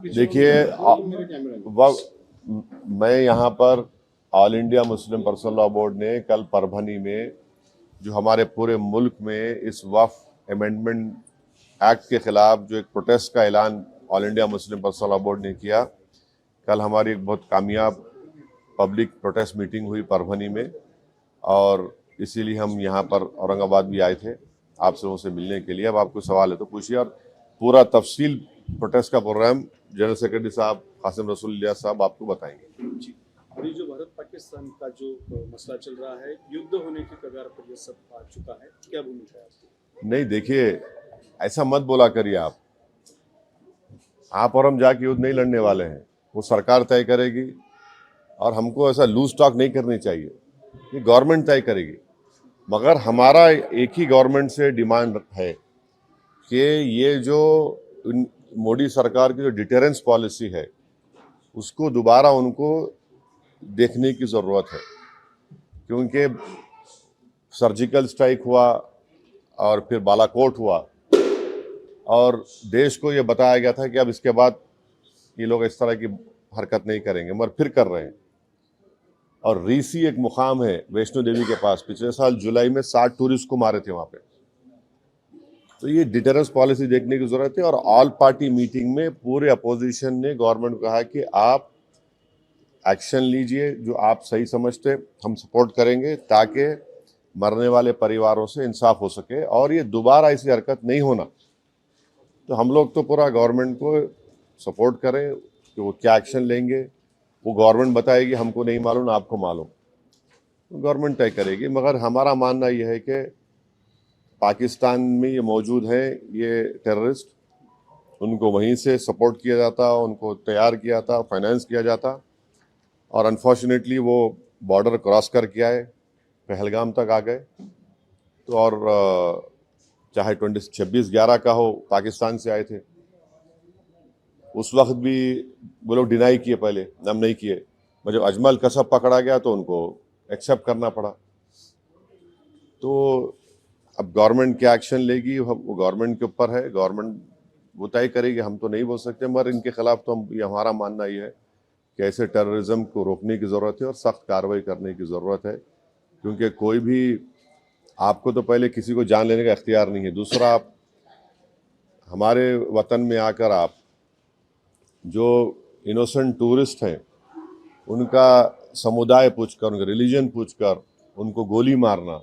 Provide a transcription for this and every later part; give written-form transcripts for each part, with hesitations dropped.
देखिए, मैं यहाँ पर all India Muslim personal law board ने कल परभनी में जो हमारे पूरे मुल्क में इस वक्फ अमेंडमेंट एक्ट के खिलाफ जो एक प्रोटेस्ट का ऐलान all India Muslim personal law board ने किया, कल हमारी एक बहुत कामयाब पब्लिक प्रोटेस्ट मीटिंग हुई परभनी में और इसीलिए हम यहाँ पर औरंगाबाद भी आए थे आप सबों से मिलने के लिए। अब आपको सवाल है तो पूछिए और पूरा तफसील प्रोटेस्ट का प्रोग्राम जनरल सेक्रेटरी साहब कासिम रसूल इलियास साहब आपको बताएंगे। जी, अभी जो भारत पाकिस्तान का जो मसला चल रहा है, युद्ध होने की कगार पर ये सब आ चुका है, क्या भूमिका है आपकी? नहीं, देखिए, ऐसा मत बोला करिए आप और हम जाके युद्ध नहीं लड़ने वाले हैं, वो सरकार तय करेगी और हमको ऐसा लूज टॉक नहीं करनी चाहिए, ये गवर्नमेंट तय करेगी। मगर हमारा एक ही गवर्नमेंट से डिमांड है कि ये जो मोदी सरकार की जो डिटेरेंस पॉलिसी है उसको दोबारा उनको देखने की ज़रूरत है, क्योंकि सर्जिकल स्ट्राइक हुआ और फिर बालाकोट हुआ और देश को ये बताया गया था कि अब इसके बाद ये लोग इस तरह की हरकत नहीं करेंगे, मगर फिर कर रहे हैं। और रीसी एक मुकाम है वैष्णो देवी के पास, पिछले साल जुलाई में 60 टूरिस्ट को मारे थे वहाँ पे। तो ये डिटेरेंस पॉलिसी देखने की जरूरत है और ऑल पार्टी मीटिंग में पूरे अपोजिशन ने गवर्नमेंट को कहा कि आप एक्शन लीजिए, जो आप सही समझते हम सपोर्ट करेंगे ताकि मरने वाले परिवारों से इंसाफ हो सके और ये दोबारा ऐसी हरकत नहीं होना। तो हम लोग तो पूरा गवर्नमेंट को सपोर्ट करें कि वो क्या एक्शन लेंगे, वो गवर्नमेंट बताएगी, हमको नहीं मालूम, आपको मालूम, तो गवर्नमेंट तय करेगी। मगर हमारा मानना यह है कि पाकिस्तान में ये मौजूद हैं ये टेररिस्ट, उनको वहीं से सपोर्ट किया जाता, उनको तैयार किया था, फाइनेंस किया जाता और अनफॉर्चुनेटली वो बॉर्डर क्रॉस करके आए, पहलगाम तक आ गए। तो और चाहे 26/11 का हो, पाकिस्तान से आए थे, उस वक्त भी वो लोग डिनाई किए, पहले हम नहीं किए। जब अजमल कसब पकड़ा गया तो उनको एक्सेप्ट करना पड़ा। तो अब गवर्नमेंट क्या एक्शन लेगी वो गवर्नमेंट के ऊपर है, गवर्नमेंट वो तय करेगी, हम तो नहीं बोल सकते। मगर इनके खिलाफ तो ये हमारा मानना ये है कि ऐसे टेररिज्म को रोकने की ज़रूरत है और सख्त कार्रवाई करने की ज़रूरत है, क्योंकि कोई भी आपको तो पहले किसी को जान लेने का इख्तियार नहीं है, दूसरा आप हमारे वतन में आकर आप जो इनोसेंट टूरिस्ट हैं उनका समुदाय पूछकर, उनका रिलीजन पूछकर उनको गोली मारना,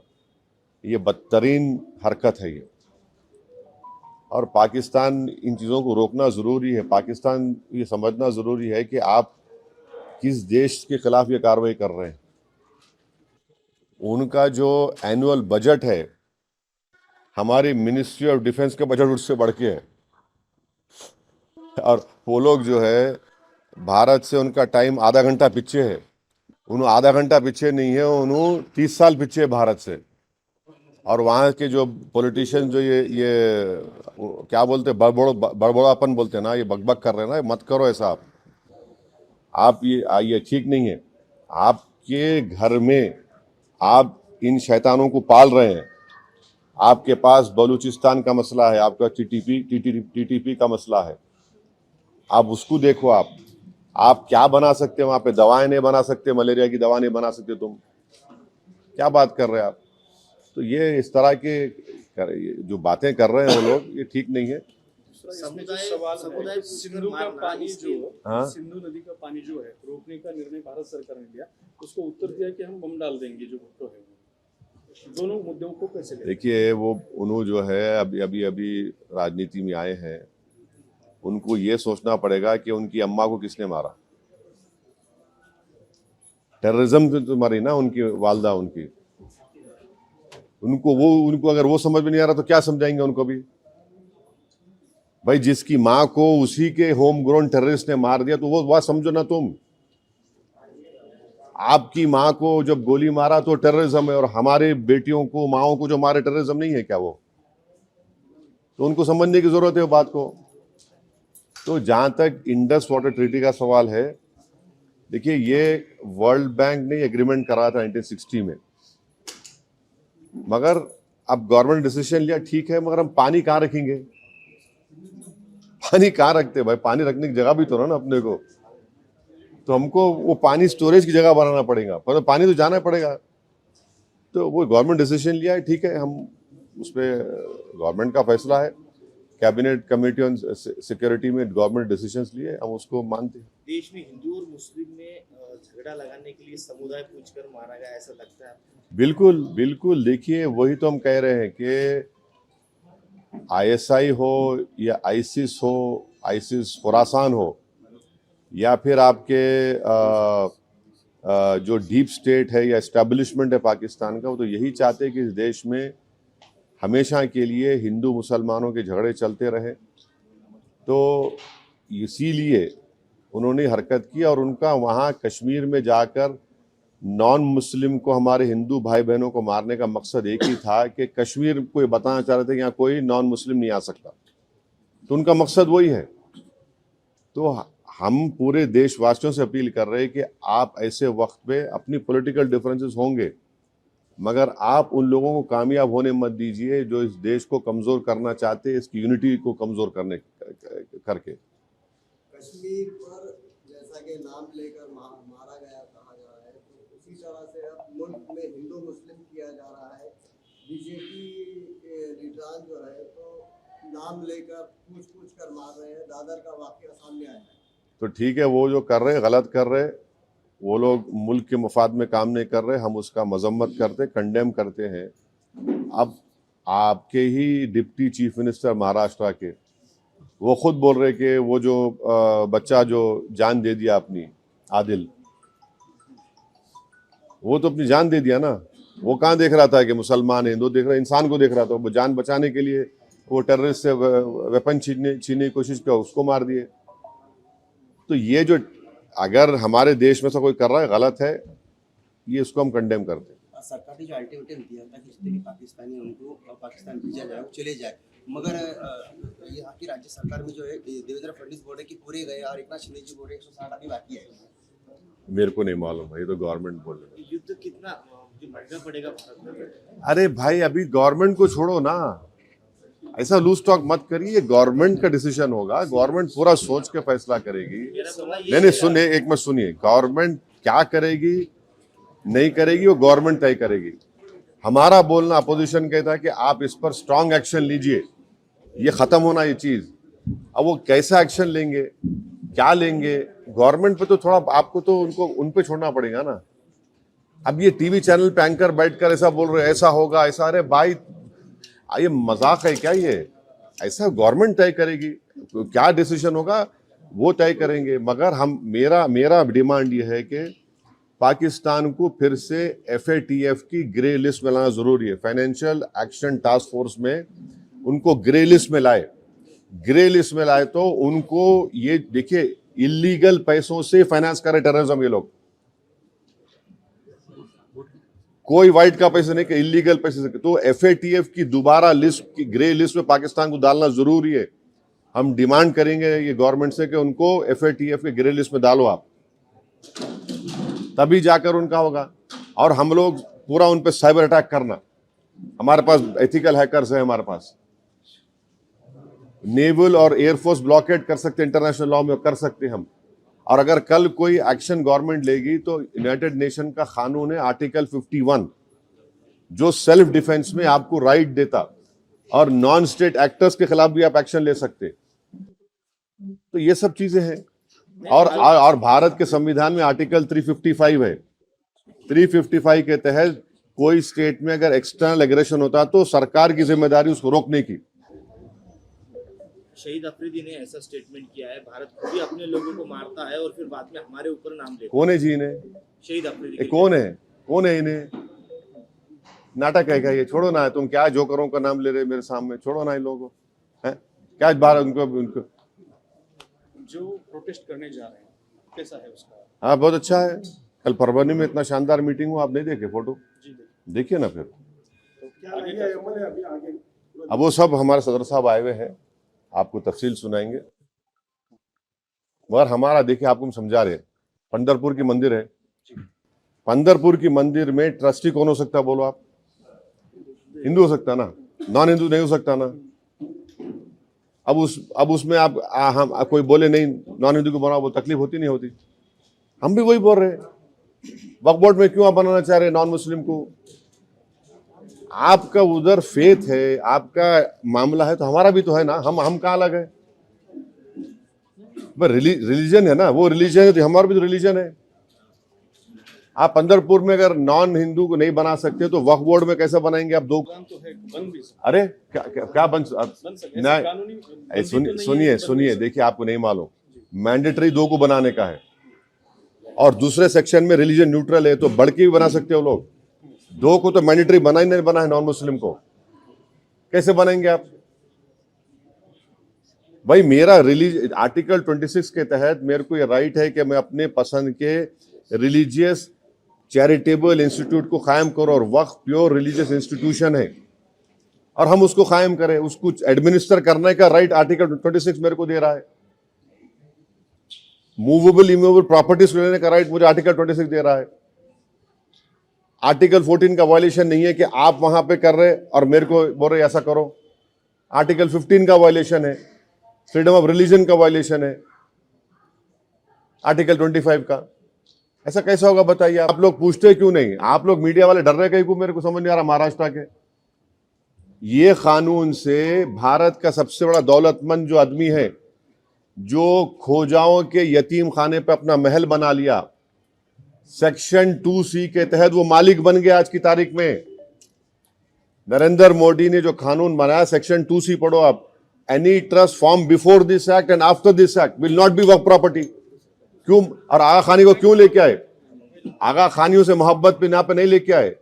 ये बदतरीन हरकत है ये। और पाकिस्तान इन चीज़ों को रोकना ज़रूरी है। पाकिस्तान ये समझना ज़रूरी है कि आप किस देश के खिलाफ ये कार्रवाई कर रहे हैं। उनका जो एनुअल बजट है, हमारी मिनिस्ट्री ऑफ डिफेंस का बजट उससे बढ़ के है। और वो लोग जो है, भारत से उनका टाइम आधा घंटा पीछे है, उन्होंने आधा घंटा पीछे नहीं है, उन्होंने 30 साल पीछे है भारत से। और वहाँ के जो पॉलिटिशियन जो ये क्या बोलते हैं, बड़बड़ापन बोलते हैं ना, ये बकबक कर रहे हैं ना, मत करो ऐसा। आप ये ठीक नहीं है। आपके घर में आप इन शैतानों को पाल रहे हैं। आपके पास बलूचिस्तान का मसला है, आपका टीटीपी का मसला है, आप उसको देखो। आप क्या बना सकते हैं वहाँ पे? दवाएं नहीं बना सकते, मलेरिया की दवा नहीं बना सकते, तुम क्या बात कर रहे हैं आप? तो ये इस तरह के जो बातें कर रहे हैं वो लोग, ये ठीक नहीं है। सवाल है, सिंधु का पानी जो सिंधु नदी का पानी जो है रोकने का निर्णय भारत सरकार ने लिया, उसको उत्तर दिया कि हम बम डाल देंगे जो भुट्टो है। दोनों मुद्दों को कैसे देखिए, वो उन्होंने जो है अभी राजनीति में आए हैं, उनको ये सोचना पड़ेगा कि उनकी अम्मा को किसने मारा। टेररिज्म तो मारी ना उनकी वालदा, उनको अगर वो समझ में नहीं आ रहा तो क्या समझाएंगे उनको भी? भाई, जिसकी माँ को उसी के होम ग्रोन टेररिस्ट ने मार दिया तो वो बात समझो ना तुम। आपकी माँ को जब गोली मारा तो टेररिज्म है, और हमारे बेटियों को, माओं को जो मारे, टेररिज्म नहीं है क्या वो? तो उनको समझने की जरूरत है वो बात को। तो जहां तक इंडस वाटर ट्रीटी का सवाल है, देखिए, ये वर्ल्ड बैंक ने एग्रीमेंट करा था 1960 में, मगर अब गवर्नमेंट डिसीजन लिया, ठीक है, मगर हम पानी कहाँ रखेंगे? पानी कहाँ रखते हैं भाई? पानी रखने की जगह भी तो ना अपने को। तो हमको वो पानी स्टोरेज की जगह बनाना पड़ेगा, पर पानी तो जाना पड़ेगा। तो वो गवर्नमेंट डिसीजन लिया है, ठीक है, हम उस पर गवर्नमेंट का फैसला है। कैबिनेट कमेटी ऑन सिक्योरिटी में गवर्नमेंट डिसीजंस लिए, हम उसको मानते हैं। देश में हिंदू और मुस्लिम में झगड़ा लगाने के लिए समुदाय पूछकर मारा गया, ऐसा लगता है? बिल्कुल बिल्कुल, देखिए वही तो हम कह रहे हैं कि आईएसआई हो या आईसिस हो, आईसिस खुरासान हो, या फिर आपके जो डीप स्टेट है या एस्टेब्लिशमेंट है पाकिस्तान का, वो तो यही चाहते हैं कि इस देश में हमेशा के लिए हिंदू मुसलमानों के झगड़े चलते रहे। तो इसीलिए उन्होंने हरकत की, और उनका वहाँ कश्मीर में जाकर नॉन मुस्लिम को, हमारे हिंदू भाई बहनों को मारने का मकसद एक ही था कि कश्मीर को ये बताना चाह रहे थे कि यहाँ कोई नॉन मुस्लिम नहीं आ सकता। तो उनका मकसद वही है। तो हम पूरे देशवासियों से अपील कर रहे हैं कि आप ऐसे वक्त पे, अपनी पॉलिटिकल डिफरेंसेस होंगे, मगर आप उन लोगों को कामयाब होने मत दीजिए जो इस देश को कमज़ोर करना चाहते हैं, इसकी यूनिटी को कमज़ोर करने करके। कश्मीर पर जैसा कि नाम लेकर मारा गया कहा जा रहा है, तो उसी तरह से अब मुल्क में हिंदू मुस्लिम किया जा रहा है। बीजेपी के लीडरान जो है तो नाम लेकर पूछ कर मार रहे हैं। दादर का वाकया सामने आया है। तो ठीक है, वो जो कर रहे, गलत कर रहे, वो लोग मुल्क के मफाद में काम नहीं कर रहे, हम उसका मजम्मत करते, कंडेम करते हैं। अब आपके ही डिप्टी चीफ मिनिस्टर महाराष्ट्र के, वो खुद बोल रहे कि वो जो बच्चा जो जान दे दिया अपनी, आदिल, वो तो अपनी जान दे दिया ना। वो कहाँ देख रहा था कि मुसलमान हिंदू देख रहा, इंसान को देख रहा था। वो जान बचाने के लिए वो टेररिस्ट से वेपन छीनने की कोशिश किया, उसको मार दिए। तो ये जो अगर हमारे देश में से कोई कर रहा है, गलत है, ये इसको हम कंडेम करते हैं। सरकार ने जो अल्टीमेटम दिया था कि जितने भी पाकिस्तानी उनको पाकिस्तान भेजा जाए, वो चले जाए, मगर यहाँ की राज्य सरकार में जो है देवेंद्र फडणवीस बोल रहे कि पूरे गए, और एकनाथ शिंदे जी बोल रहे 160 अभी बाकी है। मेरे को नहीं मालूम भाई, तो गवर्नमेंट बोल रही है। युद्ध कितना महंगा पड़ेगा भारत में? अरे भाई, अभी गवर्नमेंट को छोड़ो ना, ऐसा लूज टॉक मत करिए। गवर्नमेंट का डिसीजन होगा, गवर्नमेंट पूरा सोच के फैसला करेगी। नहीं सुनिए, एक मिनट सुनिए, गवर्नमेंट क्या करेगी नहीं करेगी वो गवर्नमेंट तय करेगी। हमारा बोलना, अपोजिशन कहता है कि आप इस पर स्ट्रांग एक्शन लीजिए, ये खत्म होना ये चीज। अब वो कैसा एक्शन लेंगे, क्या लेंगे, गवर्नमेंट पे तो थोड़ा आपको तो उनको उन पे छोड़ना पड़ेगा ना। अब ये टीवी चैनल पे एंकर बैठकर ऐसा बोल रहे, ऐसा होगा ऐसा, अरे भाई ये मजाक है क्या? ये ऐसा गवर्नमेंट तय करेगी, तो क्या डिसीजन होगा वो तय करेंगे। मगर हम मेरा डिमांड ये है कि पाकिस्तान को फिर से FATF की ग्रे लिस्ट में लाना जरूरी है। फाइनेंशियल एक्शन टास्क फोर्स में उनको ग्रे लिस्ट में लाए। ग्रे लिस्ट में लाए तो उनको ये देखिए, इलीगल पैसों से फाइनेंस करे टेररिज्म ये लोग, कोई वाइट का पैसे नहीं, कि इलीगल पैसे से। तो FATF की दोबारा लिस्ट की ग्रे लिस्ट में पाकिस्तान को डालना जरूरी है। हम डिमांड करेंगे ये गवर्नमेंट से कि उनको FATF के ग्रे लिस्ट में डालो आप, तभी जाकर उनका होगा। और हम लोग पूरा उन पे साइबर अटैक करना, हमारे पास एथिकल हैकर्स है, हमारे पास नेवल और एयरफोर्स ब्लॉकेट कर सकते, इंटरनेशनल लॉ में कर सकते हम। और अगर कल कोई एक्शन गवर्नमेंट लेगी तो यूनाइटेड नेशन का कानून है आर्टिकल 51, जो सेल्फ डिफेंस में आपको राइट देता, और नॉन स्टेट एक्टर्स के खिलाफ भी आप एक्शन ले सकते। तो ये सब चीजें हैं। और भारत के संविधान में आर्टिकल 355 है। 355 के तहत कोई स्टेट में अगर एक्सटर्नल एग्रेशन होता तो सरकार की जिम्मेदारी उसको रोकने की। शहीद अफरीदी ने ऐसा स्टेटमेंट किया है, भारत खुद ही अपने लोगों को मारता है और फिर बाद में हमारे ऊपर नाम लेता है। कौन है जी इन्हें? शहीद अफरीदी कौन है इन्हें? नाटक है क्या ये? छोड़ो ना, तुम क्या जोकरों का नाम ले रहे मेरे सामने, छोड़ो ना इन लोगों को। क्या बाहर उनको जो प्रोटेस्ट करने जा रहे हैं कैसा है उसका? हाँ, बहुत अच्छा है। कल परभनी में इतना शानदार मीटिंग हुआ, आप नहीं देखे फोटो? देखिए ना फिर। तो क्या आगे? अब वो सब हमारे सदर साहब आए हुए हैं, आपको तफसील सुनाएंगे। मगर हमारा देखिए, आपको हम समझा रहे, पंढरपुर की मंदिर है, पंढरपुर की मंदिर में ट्रस्टी कौन हो सकता है बोलो आप? हिंदू हो सकता ना, नॉन हिंदू नहीं हो सकता ना। अब उसमें आप हम कोई बोले नहीं नॉन हिंदू को बनाओ, वो तकलीफ होती नहीं होती? हम भी वही बोल रहे हैं, वक्फ बोर्ड में क्यों आप बनाना चाह रहे हैं नॉन मुस्लिम को? आपका उधर फेथ है, आपका मामला है, तो हमारा भी तो है ना। हम कहाँ अलग है? रिलीजन है ना, वो रिलीजन है तो हमारा भी तो रिलीजन है। आप पंदरपुर में अगर नॉन हिंदू को नहीं बना सकते तो वक्फ बोर्ड में कैसे बनाएंगे आप? दो तो है, बन भी सकता अरे क्या बन सके। नहीं, सुनिए, देखिए, आपको नहीं मालूम, मैंडेटरी 2 को बनाने का है और दूसरे सेक्शन में रिलीजन न्यूट्रल है, तो बढ़ के भी बना सकते हो लोग। 2 को तो मैंडेटरी बना ही नहीं, बना है नॉन मुस्लिम को, कैसे बनाएंगे आप? भाई मेरा आर्टिकल 26 के तहत मेरे को ये राइट है कि मैं अपने पसंद के रिलीजियस चैरिटेबल इंस्टीट्यूट को कायम करो, और वक्फ प्योर रिलीजियस इंस्टीट्यूशन है और हम उसको कायम करें, उसको एडमिनिस्टर करने का राइट आर्टिकल 26 मेरे को दे रहा है। मूवेबल इमूवेबल प्रॉपर्टीज को लेने का राइट मुझे आर्टिकल 26 दे रहा है। आर्टिकल 14 का वायलेशन नहीं है कि आप वहां पे कर रहे और मेरे को बोल रहे ऐसा करो। आर्टिकल 15 का वायलेशन है, फ्रीडम ऑफ रिलीजन का वायलेशन है आर्टिकल 25 का। ऐसा कैसा होगा बताइए? आप लोग पूछते क्यों नहीं? आप लोग मीडिया वाले डर रहे कहीं को, मेरे को समझ नहीं आ रहा। महाराष्ट्र के ये कानून से भारत का सबसे बड़ा दौलतमंद जो आदमी है, जो खोजाओं के यतीम खाने पे अपना महल बना लिया, सेक्शन 2C के तहत वो मालिक बन गया। आज की तारीख में नरेंद्र मोदी ने जो कानून बनाया, सेक्शन 2C पढ़ो आप, any trust form before this act and after this act will not be Waqf property. क्यों? और आगा खानी को क्यों लेके आए? आगा खानियों से मोहब्बत पे यहाँ पे नहीं लेके आए।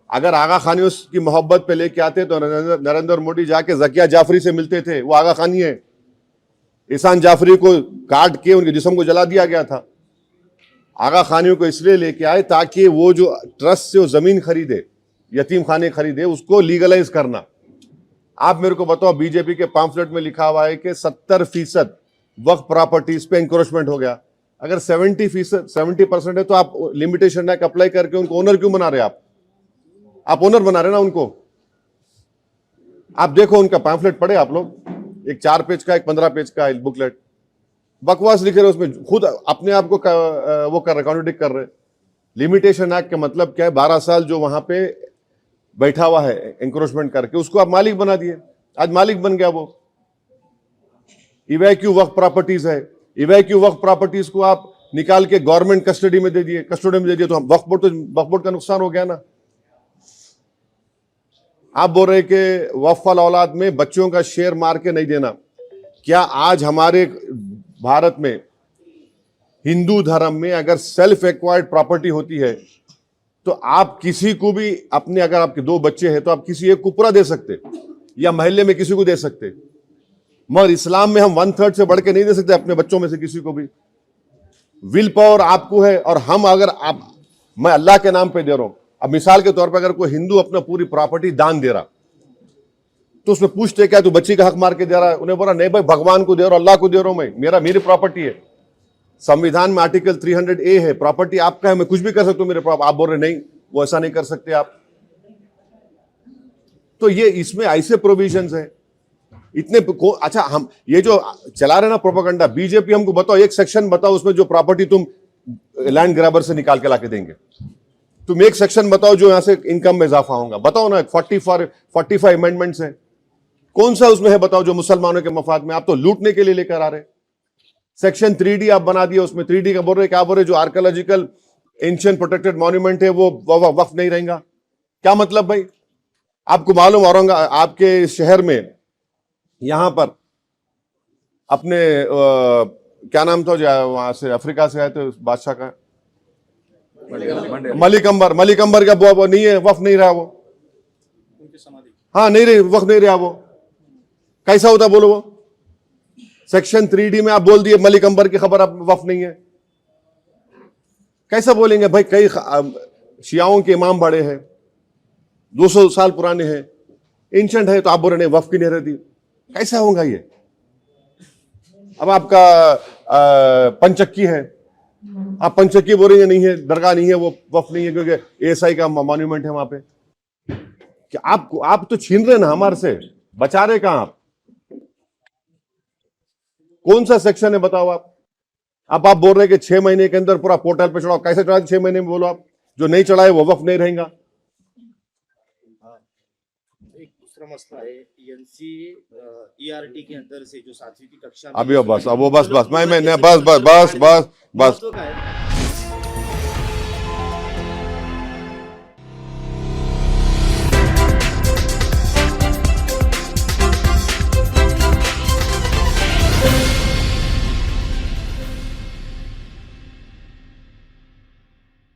अगर आगा खानियों की मोहब्बत पे लेके आते तो नरेंद्र मोदी जाके जकिया जाफरी से मिलते थे, वो आगा खानी है। ईसान जाफरी को काट के उनके जिस्म को जला दिया गया था। आगा खानियों को इसलिए लेके आए ताकि वो जो ट्रस्ट से वो जमीन खरीदे, यतीम खाने खरीदे, उसको लीगलाइज करना। आप मेरे को बताओ, बीजेपी के पैम्फलेट में लिखा हुआ है कि 70% वक्फ प्रॉपर्टीज पे इंक्रोचमेंट हो गया। अगर 70% है तो आप लिमिटेशन एक्ट अप्लाई करके उनको ओनर क्यों बना रहे? आप ओनर बना रहे ना उनको। आप देखो उनका पैम्फलेट पढ़े आप लोग, एक 4 पेज का, एक 15 पेज का बुकलेट, बकवास लिखे रहे उसमें, खुद अपने आप को वो कर रहे, कॉन्ट्रडिक्ट कर रहे। लिमिटेशन एक्ट का मतलब क्या है? 12 साल जो वहां पे बैठा हुआ है एंक्रोचमेंट करके, उसको आप मालिक बना दिए। आज मालिक बन गया वो। इवैक्यू वक्फ प्रॉपर्टीज है, इवैक्यू वक्फ प्रॉपर्टीज को आप निकाल के गवर्नमेंट कस्टडी में दे दिए, तो वक्फ बोर्ड का नुकसान हो गया ना। आप बोल रहे कि वक्फ वाल औलाद में बच्चों का शेयर मार के नहीं देना। क्या आज हमारे भारत में हिंदू धर्म में अगर सेल्फ एक्वायर्ड प्रॉपर्टी होती है तो आप किसी को भी अपने, अगर आपके 2 बच्चे हैं तो आप किसी एक को पूरा दे सकते या मोहल्ले में किसी को दे सकते, मगर इस्लाम में हम 1/3 से बढ़ के नहीं दे सकते अपने बच्चों में से किसी को भी। विल पावर आपको है, और हम अगर मैं अल्लाह के नाम पे दे रहा हूं। अब मिसाल के तौर पर अगर कोई हिंदू अपना पूरी प्रॉपर्टी दान दे रहा तो उसमें पूछते क्या तू बच्ची का हक मार के दे रहा है? उन्हें बोला नहीं भाई, भगवान को दे रहा हूं, अल्लाह को दे रहा हूं, मैं मेरी प्रॉपर्टी है। संविधान में आर्टिकल 300A है, प्रॉपर्टी आपका है, मैं कुछ भी कर सकता हूं मेरे प्रॉपर्टी। आप बोल रहे नहीं, वो ऐसा नहीं कर सकते आप। तो ये इसमें ऐसे प्रोविजंस है इतने। अच्छा, हम ये जो चला रहे ना प्रोपेगेंडा, बीजेपी हमको बताओ, एक सेक्शन बताओ उसमें जो प्रॉपर्टी तुम लैंड ग्रैबर से निकाल के लाके देंगे। तुम एक सेक्शन बताओ जो यहां से इनकम में इजाफा होगा, बताओ ना। 45 अमेंडमेंट्स हैं, कौन सा उसमें है बताओ जो मुसलमानों के मफाद में? आप तो लूटने के लिए लेकर आ रहे। सेक्शन 3D आप बना दिया, उसमें 3D का बोल रहे, क्या बोल रहे, जो आर्कियोलॉजिकल एंशिएंट प्रोटेक्टेड मॉन्यूमेंट है वो वक्फ नहीं रहेगा। क्या मतलब भाई? आपको मालूम औरंगाबाद आपके शहर में यहां पर अपने क्या नाम था जो वहां से अफ्रीका से आए थे बादशाह का, मलिक अंबर का वो नहीं है, वक्फ नहीं रहा वो। उनकी समाधि, हाँ नहीं रही, वक्फ नहीं रहा वो। कैसा होता बोलो? वो सेक्शन 3D में आप बोल दिए मलिक अंबर की खबर अब वक्फ नहीं है, कैसा बोलेंगे भाई? कई शियाओं के इमाम बड़े हैं, 200 साल पुराने हैं, एंशिएंट है, तो आप बोल रहे नहीं वक्फ की नहीं रहती। कैसा होगा ये? अब कि पंचक्की है, आप पंचक्की बोलेंगे नहीं है, दरगाह नहीं है, वो वक्फ नहीं है क्योंकि ASI का मॉन्यूमेंट है वहां पे। कि आप तो छीन रहे ना हमारे से, बचा रहे कहां आप? कौन सा सेक्शन है बताओ आप। अब आप बोल रहे हैं कि 6 महीने के अंदर पूरा पोर्टल पे चढ़ाओ, कैसे चढ़ा 6 महीने में बोलो आप। जो नहीं चढ़ाए वो वक्फ नहीं रहेगा। एक दूसरा मसला है ERT के अंदर से जो 7वीं की कक्षा में अभी बस, अब वो बस मैं बस बस बस बस बस महत्व का है